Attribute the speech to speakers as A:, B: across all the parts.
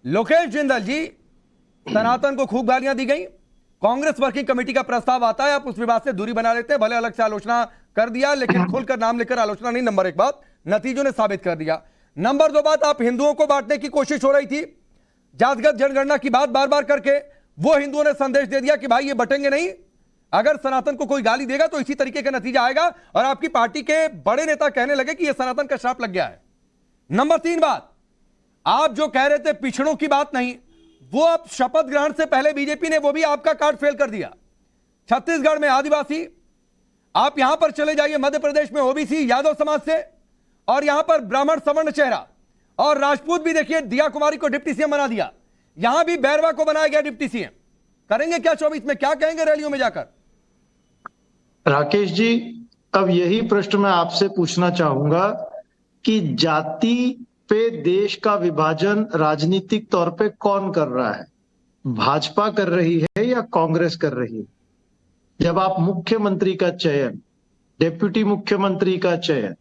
A: लोकेश जिंदल जी, सनातन को खूब गालियां दी गई। कांग्रेस वर्किंग कमेटी का प्रस्ताव आता है, आप उस विवाद से दूरी बना लेते हैं। भले अलग से आलोचना कर दिया, लेकिन खुलकर नाम लेकर आलोचना नहीं। नंबर एक बात, नतीजों ने साबित कर दिया। नंबर दो बात, आप हिंदुओं को बांटने की कोशिश हो रही थी, जातिगत जनगणना की बात बार बार करके। वो हिंदुओं ने संदेश दे दिया कि भाई ये बटेंगे नहीं, अगर सनातन को कोई गाली देगा तो इसी तरीके का नतीजा आएगा। और आपकी पार्टी के बड़े नेता कहने लगे कि यह सनातन का श्राप लग गया है। नंबर तीन बात, आप जो कह रहे थे पिछड़ों की बात नहीं, वो अब शपथ ग्रहण से पहले बीजेपी ने वो भी आपका कार्ड फेल कर दिया। छत्तीसगढ़ में आदिवासी, आप यहां पर चले जाइए मध्य प्रदेश में ओबीसी यादव समाज से, और यहां पर ब्राह्मण सवर्ण चेहरा, और राजपूत भी देखिए दिया कुमारी को डिप्टी सीएम बना दिया। यहां भी बैरवा को बनाया गया डिप्टी सीएम। करेंगे क्या 24 में, क्या कहेंगे रैलियों में जाकर?
B: राकेश जी, अब यही प्रश्न मैं आपसे पूछना चाहूंगा कि जाति पे देश का विभाजन राजनीतिक तौर पे कौन कर रहा है? भाजपा कर रही है या कांग्रेस कर रही है? जब आप मुख्यमंत्री का चयन, डिप्टी मुख्यमंत्री का चयन,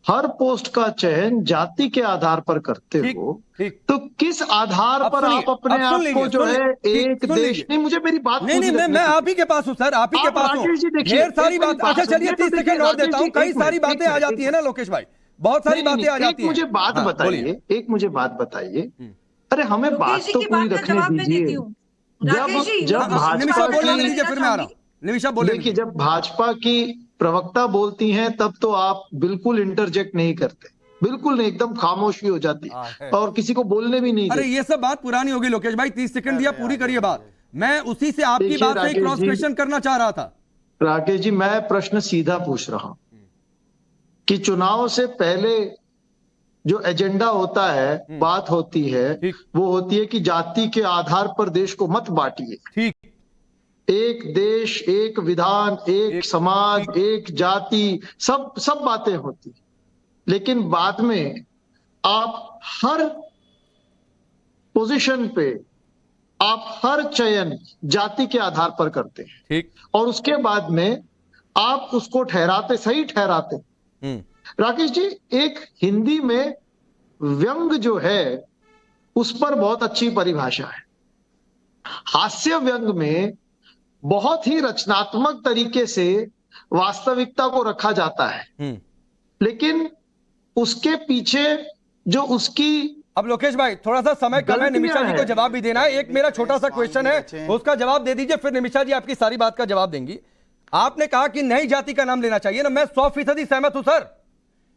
B: हर पोस्ट का चयन जाति के आधार पर करते हो, तो किस आधार पर आप अपने आप को जो है एक देश? नहीं, मुझे मेरी बात
A: नहीं, मैं आप ही के पास हूं सर, आप ही के पास हूं। ढेर सारी बात, अच्छा चलिए 30 सेकंड और देता हूं। कई सारी बातें आ जाती है ना लोकेश भाई, बहुत सारी बातें आ जाती है।
B: मुझे बात बताइए, एक मुझे बात बताइए। अरे हमें बात तो पूरी रखने दीजिए। जब भाजपा
A: बोलने दीजिए, फिर मैं आ रहा हूं। निमिषा बोले।
B: देखिए, जब भाजपा की प्रवक्ता बोलती हैं तब तो आप बिल्कुल इंटरजेक्ट नहीं करते, बिल्कुल नहीं, एकदम खामोशी हो जाती है और किसी को बोलने भी नहीं देते।
A: अरे ये सब बात पुरानी होगी लोकेश भाई, 30 सेकंड दिया, पूरी करिए बात। मैं उसी से आपकी बात से क्रॉस क्वेश्चन करना चाह रहा था।
B: राकेश जी, मैं प्रश्न सीधा पूछ रहा हूं कि चुनाव से पहले जो एजेंडा होता है, बात होती है, वो होती है कि जाति के आधार पर देश को मत बांटिए।
A: ठीक,
B: एक देश, एक विधान, एक समाज, एक जाति, सब बातें होती। लेकिन बाद में आप हर पोजीशन पे, आप हर चयन जाति के आधार पर करते हैं।
A: ठीक।
B: और उसके बाद में आप उसको ठहराते, सही ठहराते। राकेश जी, एक हिंदी में व्यंग जो है उस पर बहुत अच्छी परिभाषा है। हास्य व्यंग में बहुत ही रचनात्मक तरीके से वास्तविकता को रखा जाता है, लेकिन उसके पीछे जो उसकी,
A: अब लोकेश भाई थोड़ा सा समय कम है, निमिषा जी को जवाब भी देना है। एक मेरा छोटा सा क्वेश्चन है, उसका जवाब दे दीजिए, फिर निमिषा जी आपकी सारी बात का जवाब देंगी। आपने कहा कि नई जाति का नाम लेना चाहिए ना, मैं 100% सहमत हूं सर।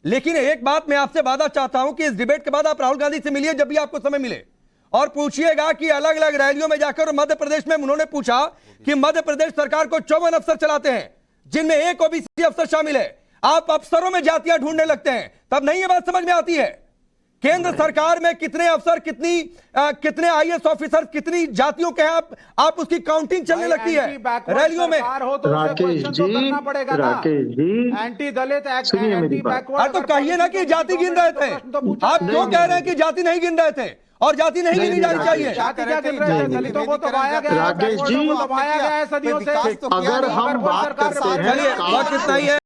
A: लेकिन एक बात मैं आपसे वादा चाहता हूं कि इस डिबेट के बाद आप राहुल गांधी से मिलिए जब भी आपको समय मिले, और पूछिएगा कि अलग अलग रैलियों में जाकर। मध्य प्रदेश में उन्होंने पूछा कि मध्य प्रदेश सरकार को 54 अफसर चलाते हैं, जिनमें एक ओबीसी अफसर शामिल है। आप अफसरों में जातियां ढूंढने लगते हैं, तब नहीं ये बात समझ में आती है। केंद्र सरकार में कितने अफसर, कितने आईएएस ऑफिसर, कितनी जातियों के हैं, आप उसकी काउंटिंग चलने लगती है रैलियों में।
B: राकेश जी,
C: एंटी दलित,
B: सुनिए मेरी बात।
A: तो कहिए ना कि जाति गिन रहे थे। आप क्यों कह रहे हैं कि जाति नहीं गिन रहे थे, और जाति नहीं गिनी जानी चाहिए?
C: दलितों को दबाया गया है,
B: राकेश जी,
C: दबाया गया है सदियों से।
B: अगर हम बात करते हैं,
A: चलिए, वक्त इतना ही है।